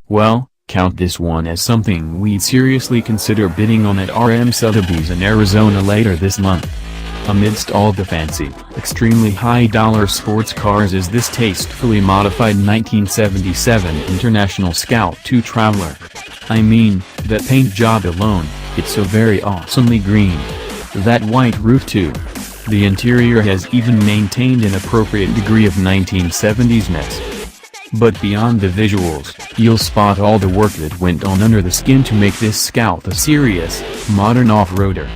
Well, count this one as something we'd seriously consider bidding on at RM Sotheby's in Arizona later this month. Amidst all the fancy, extremely high-dollar sports cars is this tastefully modified 1977 International Scout II Traveler. I mean, that paint job alone, it's so very awesomely green. That white roof too. The interior has even maintained an appropriate degree of 1970s-ness. But beyond the visuals, you'll spot all the work that went on under the skin to make this Scout a serious, modern off-roader.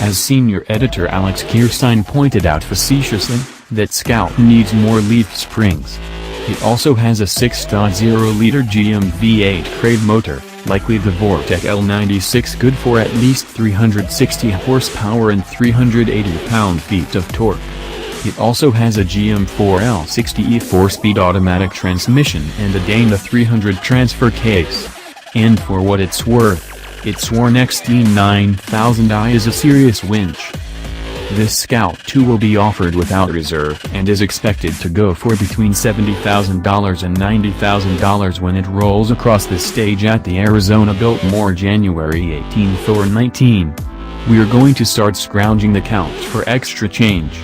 As Senior Editor Alex Kierstein pointed out facetiously, that Scout needs more leaf springs. It also has a 6.0-liter GM V8 crate motor, likely the Vortec L96, good for at least 360 horsepower and 380 pound-feet of torque. It also has a GM4L60E 4-speed automatic transmission and a Dana 300 transfer case. And for what it's worth, its Warn XD9000i is a serious winch. This Scout II will be offered without reserve and is expected to go for between $70,000 and $90,000 when it rolls across the stage at the Arizona Biltmore January 18 or 19. We're going to start scrounging the couch for extra change.